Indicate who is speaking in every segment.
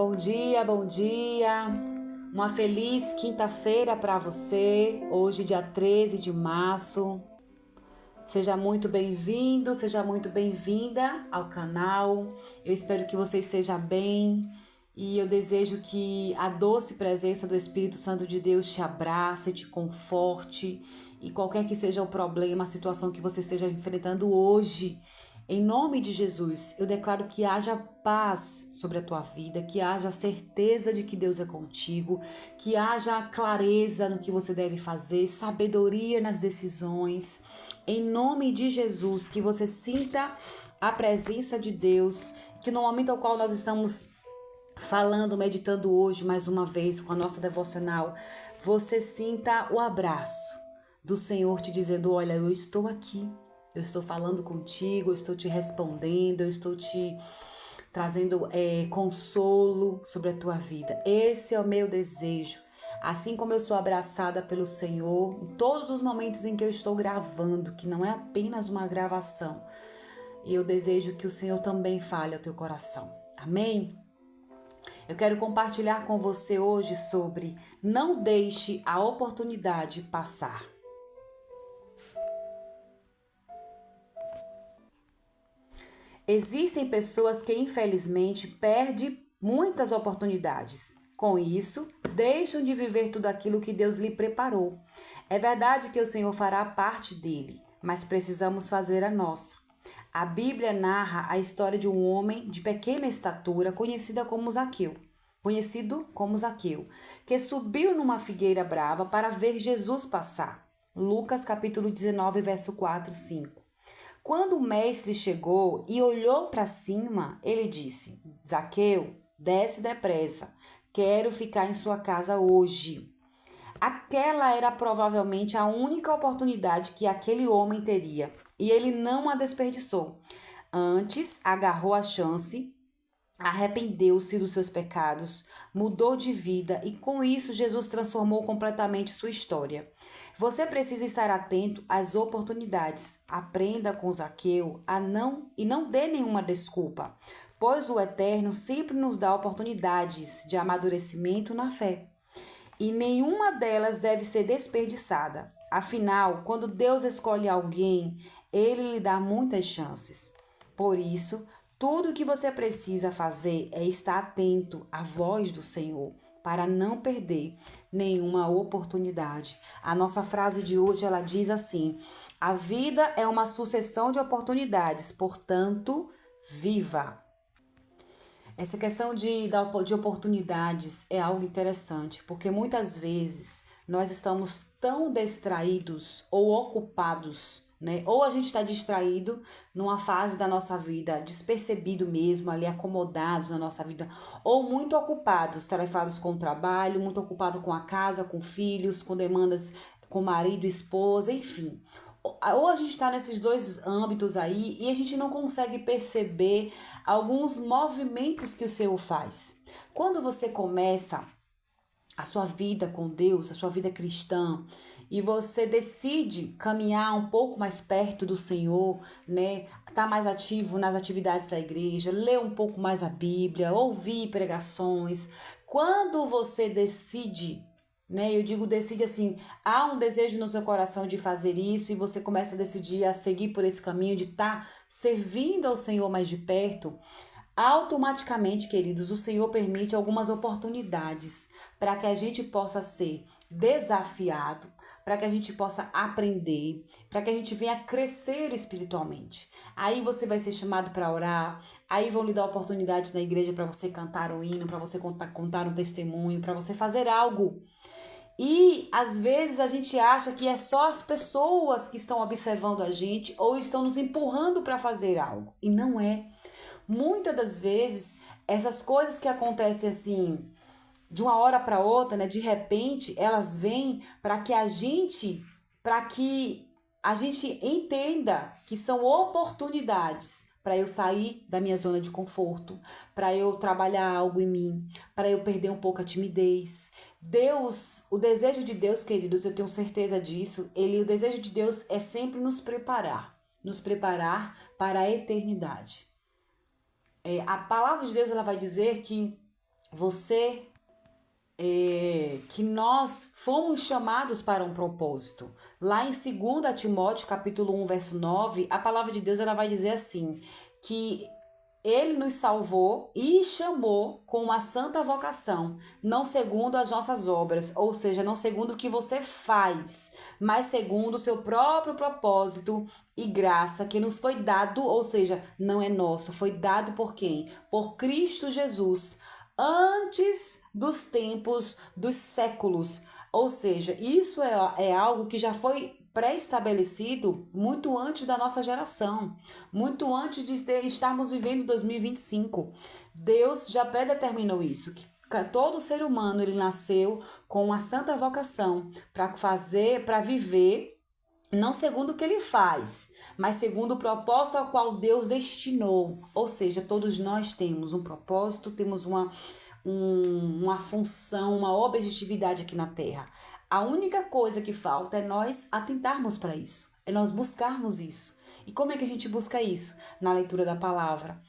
Speaker 1: Bom dia, bom dia. Uma feliz quinta-feira para você. Hoje, dia 13 de março. Seja muito bem-vindo, seja muito bem-vinda ao canal. Eu espero que você esteja bem e eu desejo que a doce presença do Espírito Santo de Deus te abrace, te conforte e qualquer que seja o problema, a situação que você esteja enfrentando hoje. Em nome de Jesus, eu declaro que haja paz sobre a tua vida, que haja certeza de que Deus é contigo, que haja clareza no que você deve fazer, sabedoria nas decisões. Em nome de Jesus, que você sinta a presença de Deus, que no momento ao qual nós estamos falando, meditando hoje mais uma vez com a nossa devocional, você sinta o abraço do Senhor te dizendo: olha, eu estou aqui. Eu estou falando contigo, eu estou te respondendo, eu estou te trazendo consolo sobre a tua vida. Esse é o meu desejo. Assim como eu sou abraçada pelo Senhor, em todos os momentos em que eu estou gravando, que não é apenas uma gravação, e eu desejo que o Senhor também fale ao teu coração. Amém? Eu quero compartilhar com você hoje sobre não deixe a oportunidade passar. Existem pessoas que, infelizmente, perdem muitas oportunidades. Com isso, deixam de viver tudo aquilo que Deus lhe preparou. É verdade que o Senhor fará parte dele, mas precisamos fazer a nossa. A Bíblia narra a história de um homem de pequena estatura, conhecido como Zaqueu, que subiu numa figueira brava para ver Jesus passar. Lucas capítulo 19, verso 4, 5. Quando o mestre chegou e olhou para cima, ele disse: Zaqueu, desce depressa, quero ficar em sua casa hoje. Aquela era provavelmente a única oportunidade que aquele homem teria, e ele não a desperdiçou. Antes, agarrou a chance, arrependeu-se dos seus pecados, mudou de vida e com isso Jesus transformou completamente sua história. Você precisa estar atento às oportunidades. Aprenda com Zaqueu a não dê nenhuma desculpa, pois o Eterno sempre nos dá oportunidades de amadurecimento na fé. E nenhuma delas deve ser desperdiçada. Afinal, quando Deus escolhe alguém, ele lhe dá muitas chances. Por isso, tudo o que você precisa fazer é estar atento à voz do Senhor para não perder nenhuma oportunidade. A nossa frase de hoje ela diz assim: a vida é uma sucessão de oportunidades, portanto, viva. Essa questão de oportunidades é algo interessante, porque muitas vezes nós estamos tão distraídos ou ocupados, né? Ou a gente está distraído numa fase da nossa vida, despercebido mesmo, ali acomodados na nossa vida, ou muito ocupados, tarefados com o trabalho, muito ocupado com a casa, com filhos, com demandas com marido, esposa, enfim. Ou a gente está nesses dois âmbitos aí e a gente não consegue perceber alguns movimentos que o Senhor faz. Quando você começa a sua vida com Deus, a sua vida cristã, e você decide caminhar um pouco mais perto do Senhor, né? Tá mais ativo nas atividades da igreja, ler um pouco mais a Bíblia, ouvir pregações. Quando você decide, né? Eu digo decide assim, há um desejo no seu coração de fazer isso e você começa a decidir a seguir por esse caminho de estar servindo ao Senhor mais de perto. Automaticamente, queridos, o Senhor permite algumas oportunidades para que a gente possa ser desafiado, para que a gente possa aprender, para que a gente venha crescer espiritualmente. Aí você vai ser chamado para orar, aí vão lhe dar oportunidade na igreja para você cantar um hino, para você contar um testemunho, para você fazer algo. E às vezes a gente acha que é só as pessoas que estão observando a gente ou estão nos empurrando para fazer algo. E não é. Muitas das vezes, essas coisas que acontecem assim, de uma hora para outra, né, de repente, elas vêm para que a gente entenda que são oportunidades para eu sair da minha zona de conforto, para eu trabalhar algo em mim, para eu perder um pouco a timidez. Deus, o desejo de Deus, queridos, eu tenho certeza disso, o desejo de Deus é sempre nos preparar para a eternidade. A palavra de Deus ela vai dizer que você que nós fomos chamados para um propósito. Lá em 2 Timóteo, capítulo 1, verso 9, a palavra de Deus ela vai dizer assim, que ele nos salvou e chamou com uma santa vocação, não segundo as nossas obras, ou seja, não segundo o que você faz, mas segundo o seu próprio propósito e graça que nos foi dado, ou seja, não é nosso, foi dado por quem? Por Cristo Jesus, antes dos tempos dos séculos. Ou seja, isso é algo que já foi pré-estabelecido muito antes da nossa geração, muito antes de estarmos vivendo 2025. Deus já predeterminou isso, que todo ser humano ele nasceu com uma santa vocação para viver não segundo o que ele faz, mas segundo o propósito ao qual Deus destinou. Ou seja, todos nós temos um propósito, temos uma função, uma objetividade aqui na Terra. A única coisa que falta é nós atentarmos para isso, é nós buscarmos isso. E como é que a gente busca isso? Na leitura da palavra,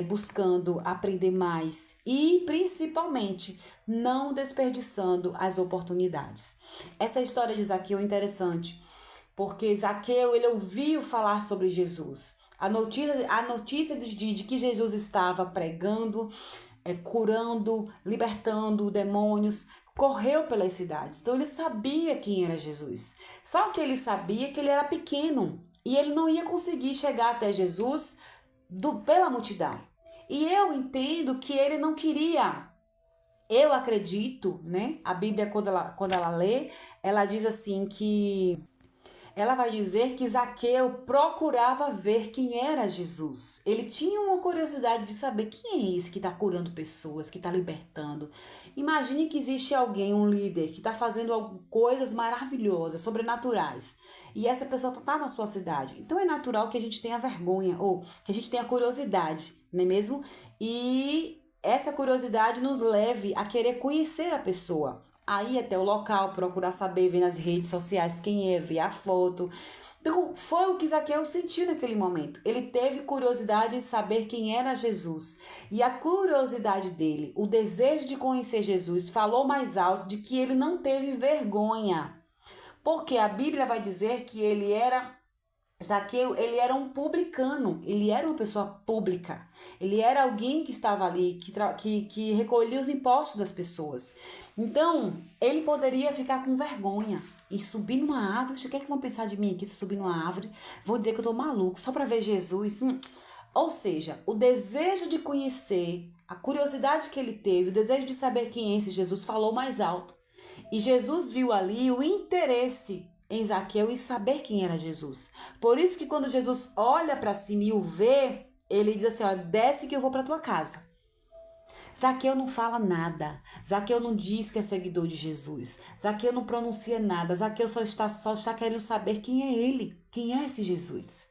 Speaker 1: buscando aprender mais e, principalmente, não desperdiçando as oportunidades. Essa história de Zaqueu é interessante, porque Zaqueu ele ouviu falar sobre Jesus. A notícia de que Jesus estava pregando, curando, libertando demônios, correu pelas cidades. Então ele sabia quem era Jesus. Só que ele sabia que ele era pequeno e ele não ia conseguir chegar até Jesus pela multidão. E eu entendo que ele não queria. Eu acredito, né? A Bíblia, quando ela lê, ela diz assim que ela vai dizer que Zaqueu procurava ver quem era Jesus. Ele tinha uma curiosidade de saber quem é esse que está curando pessoas, que está libertando. Imagine que existe alguém, um líder, que está fazendo coisas maravilhosas, sobrenaturais. E essa pessoa está na sua cidade. Então é natural que a gente tenha vergonha, ou que a gente tenha curiosidade, não é mesmo? E essa curiosidade nos leve a querer conhecer a pessoa, aí até o local, procurar saber, ver nas redes sociais quem é, ver a foto. Então, foi o que Zaqueu sentiu naquele momento. Ele teve curiosidade em saber quem era Jesus. E a curiosidade dele, o desejo de conhecer Jesus, falou mais alto de que ele não teve vergonha. Porque a Bíblia vai dizer que Zaqueu, ele era um publicano, ele era uma pessoa pública, ele era alguém que estava ali, que recolhia os impostos das pessoas. Então, ele poderia ficar com vergonha e subir numa árvore. O que é que vão pensar de mim aqui se eu subir numa árvore? Vou dizer que eu tô maluco só para ver Jesus. Ou seja, o desejo de conhecer, a curiosidade que ele teve, o desejo de saber quem é esse Jesus falou mais alto. E Jesus viu ali o interesse em Zaqueu em saber quem era Jesus. Por isso que quando Jesus olha para cima e o vê, ele diz assim, olha, desce que eu vou para tua casa. Zaqueu não fala nada. Zaqueu não diz que é seguidor de Jesus. Zaqueu não pronuncia nada. Zaqueu só está querendo saber quem é ele, quem é esse Jesus.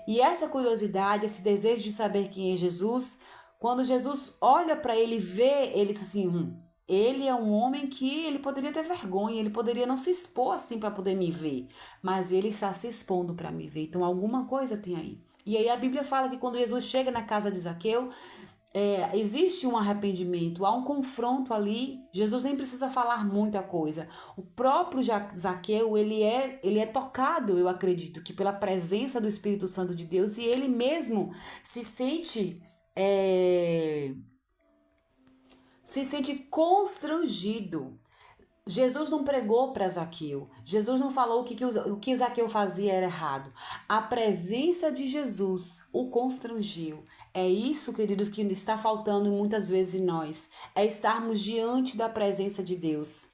Speaker 1: E essa curiosidade, esse desejo de saber quem é Jesus, quando Jesus olha para ele e vê, ele diz assim, ele é um homem que ele poderia ter vergonha, ele poderia não se expor assim para poder me ver, mas ele está se expondo para me ver, então alguma coisa tem aí. E aí a Bíblia fala que quando Jesus chega na casa de Zaqueu, existe um arrependimento, há um confronto ali. Jesus nem precisa falar muita coisa. O próprio Zaqueu, ele é tocado, eu acredito, que pela presença do Espírito Santo de Deus, e ele mesmo se sente constrangido. Jesus não pregou para Zaqueu. Jesus não falou o que Zaqueu fazia era errado. A presença de Jesus o constrangiu. É isso, queridos, que está faltando muitas vezes em nós. É estarmos diante da presença de Deus.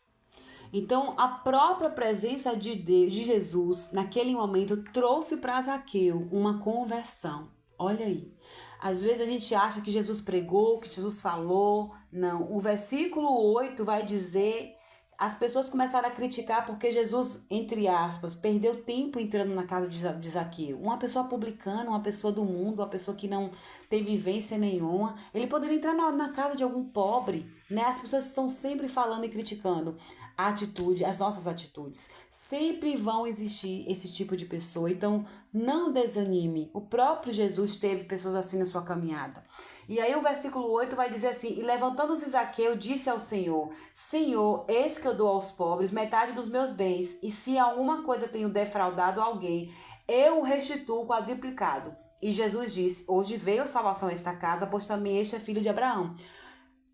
Speaker 1: Então, a própria presença de Deus, de Jesus, naquele momento, trouxe para Zaqueu uma conversão. Olha aí. Às vezes a gente acha que Jesus pregou, que Jesus falou. Não. O versículo 8 vai dizer... As pessoas começaram a criticar porque Jesus, entre aspas, perdeu tempo entrando na casa de Zaqueu. Uma pessoa publicana, uma pessoa do mundo, uma pessoa que não tem vivência nenhuma. Ele poderia entrar na casa de algum pobre, né? As pessoas estão sempre falando e criticando. atitude, as nossas atitudes. Sempre vão existir esse tipo de pessoa. Então, não desanime. O próprio Jesus teve pessoas assim na sua caminhada. E aí o versículo 8 vai dizer assim: e levantando-se Zaqueu, disse ao Senhor: Senhor, eis que eu dou aos pobres metade dos meus bens, e se alguma coisa tenho defraudado alguém, eu o restituo quadruplicado. E Jesus disse: hoje veio a salvação a esta casa, pois também este é filho de Abraão.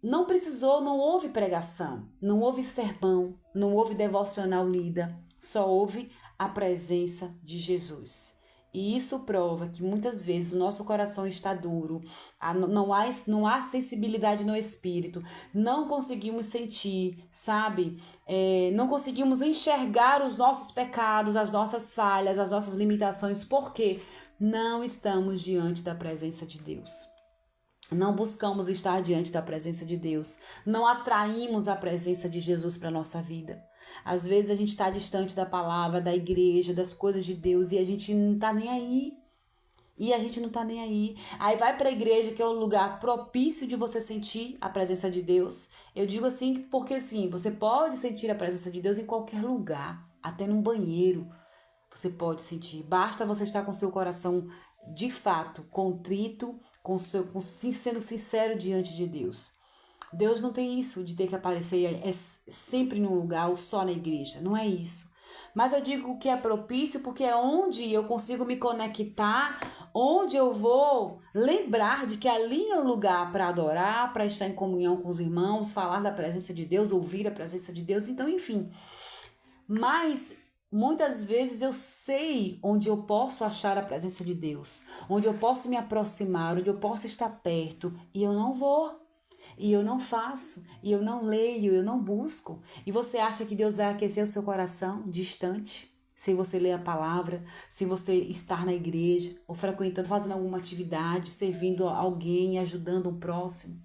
Speaker 1: Não precisou, não houve pregação, não houve sermão, não houve devocional lida, só houve a presença de Jesus. E isso prova que muitas vezes o nosso coração está duro, não há sensibilidade no espírito, não conseguimos sentir, sabe? Não conseguimos enxergar os nossos pecados, as nossas falhas, as nossas limitações, porque não estamos diante da presença de Deus. Não buscamos estar diante da presença de Deus. Não atraímos a presença de Jesus para a nossa vida. Às vezes a gente está distante da palavra, da igreja, das coisas de Deus e a gente não está nem aí. Aí vai para a igreja, que é um lugar propício de você sentir a presença de Deus. Eu digo assim porque sim, você pode sentir a presença de Deus em qualquer lugar, até num banheiro. Você pode sentir. Basta você estar com seu coração de fato contrito, sendo sincero diante de Deus. Deus não tem isso de ter que aparecer sempre num lugar ou só na igreja. Não é isso. Mas eu digo que é propício porque é onde eu consigo me conectar, onde eu vou lembrar de que ali é um lugar para adorar, para estar em comunhão com os irmãos, falar da presença de Deus, ouvir a presença de Deus. Então, enfim. Mas muitas vezes eu sei onde eu posso achar a presença de Deus, onde eu posso me aproximar, onde eu posso estar perto, e eu não vou. E eu não faço, e eu não leio, eu não busco. E você acha que Deus vai aquecer o seu coração distante? Se você ler a palavra, se você estar na igreja, ou frequentando, fazendo alguma atividade, servindo alguém, ajudando o próximo.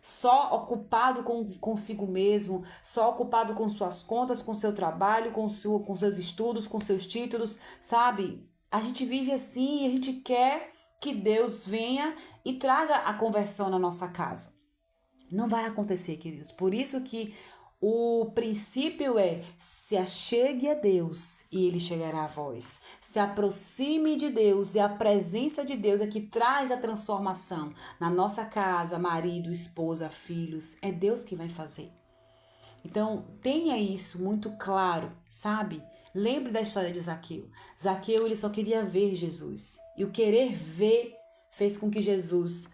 Speaker 1: Só ocupado consigo mesmo, só ocupado com suas contas, com seu trabalho, com seus estudos, com seus títulos, sabe? A gente vive assim e a gente quer que Deus venha e traga a conversão na nossa casa. Não vai acontecer, queridos. Por isso que o princípio é: se achegue a Deus e Ele chegará a vós. Se aproxime de Deus e a presença de Deus é que traz a transformação na nossa casa, marido, esposa, filhos. É Deus que vai fazer. Então, tenha isso muito claro, sabe? Lembre da história de Zaqueu. Zaqueu, ele só queria ver Jesus. E o querer ver fez com que Jesus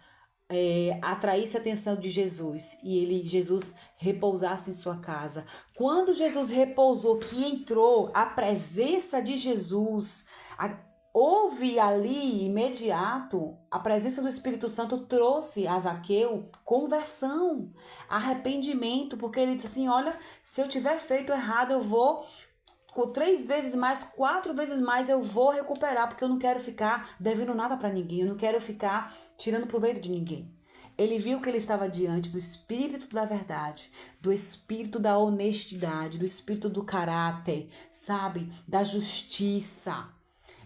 Speaker 1: atraísse a atenção de Jesus e Jesus repousasse em sua casa. Quando Jesus repousou, que entrou a presença de Jesus, houve ali imediato a presença do Espírito Santo trouxe a Zaqueu conversão, arrependimento, porque ele disse assim: olha, se eu tiver feito errado, eu vou com 3 vezes mais, 4 vezes mais eu vou recuperar, porque eu não quero ficar devendo nada para ninguém, eu não quero ficar tirando proveito de ninguém. Ele viu que ele estava diante do Espírito da verdade, do Espírito da honestidade, do Espírito do caráter, sabe? Da justiça.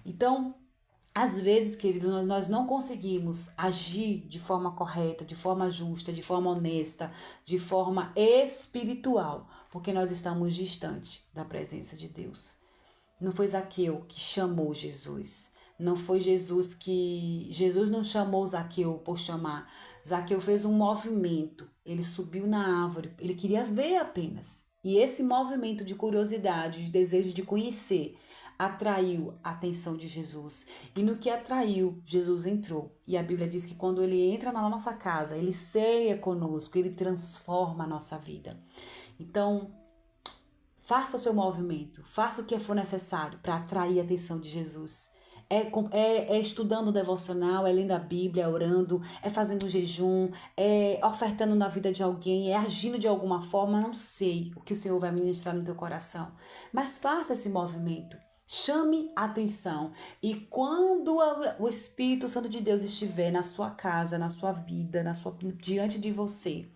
Speaker 1: Então, às vezes, queridos, nós não conseguimos agir de forma correta, de forma justa, de forma honesta, de forma espiritual, porque nós estamos distante da presença de Deus. Não foi Zaqueu que chamou Jesus. Não foi Jesus não chamou Zaqueu por chamar. Zaqueu fez um movimento. Ele subiu na árvore. Ele queria ver apenas. E esse movimento de curiosidade, de desejo de conhecer, atraiu a atenção de Jesus. E no que atraiu, Jesus entrou. E a Bíblia diz que quando ele entra na nossa casa, ele ceia conosco, ele transforma a nossa vida. Então, faça o seu movimento, faça o que for necessário para atrair a atenção de Jesus. É estudando o devocional, é lendo a Bíblia, é orando, é fazendo um jejum, é ofertando na vida de alguém, é agindo de alguma forma, não sei o que o Senhor vai ministrar no teu coração. Mas faça esse movimento, chame a atenção. E quando o Espírito Santo de Deus estiver na sua casa, na sua vida, diante de você,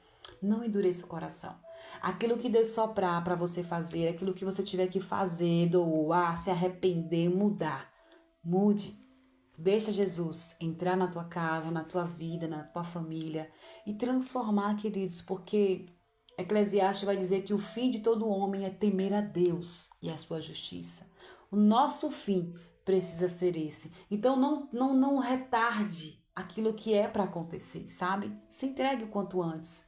Speaker 1: não endureça o coração. Aquilo que Deus soprar para você fazer, aquilo que você tiver que fazer, doar, se arrepender, mudar. Mude. Deixa Jesus entrar na tua casa, na tua vida, na tua família e transformar, queridos, porque Eclesiastes vai dizer que o fim de todo homem é temer a Deus e a sua justiça. O nosso fim precisa ser esse. Então não retarde aquilo que é para acontecer, sabe? Se entregue o quanto antes.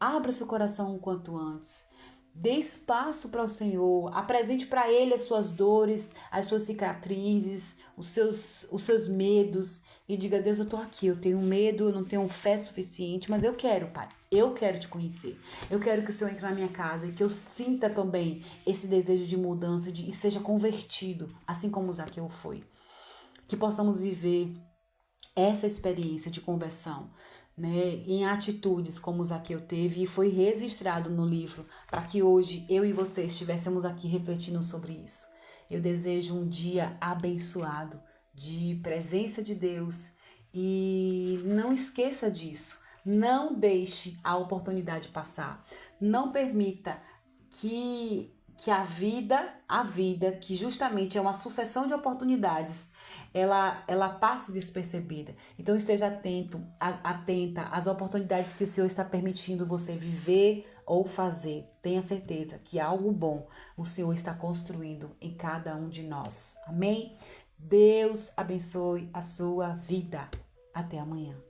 Speaker 1: Abra seu coração o quanto antes. Dê espaço para o Senhor, apresente para Ele as suas dores, as suas cicatrizes, os seus medos e diga: Deus, eu estou aqui, eu tenho medo, eu não tenho fé suficiente, mas eu quero, Pai, eu quero te conhecer. Eu quero que o Senhor entre na minha casa e que eu sinta também esse desejo de mudança e seja convertido, assim como Zaqueu foi. Que possamos viver essa experiência de conversão, né, em atitudes como Zaqueu teve e foi registrado no livro para que hoje eu e você estivéssemos aqui refletindo sobre isso. Eu desejo um dia abençoado de presença de Deus e não esqueça disso. Não deixe a oportunidade passar. Não permita que a vida, que justamente é uma sucessão de oportunidades, ela passe despercebida. Então esteja atenta às oportunidades que o Senhor está permitindo você viver ou fazer. Tenha certeza que algo bom o Senhor está construindo em cada um de nós. Amém? Deus abençoe a sua vida. Até amanhã.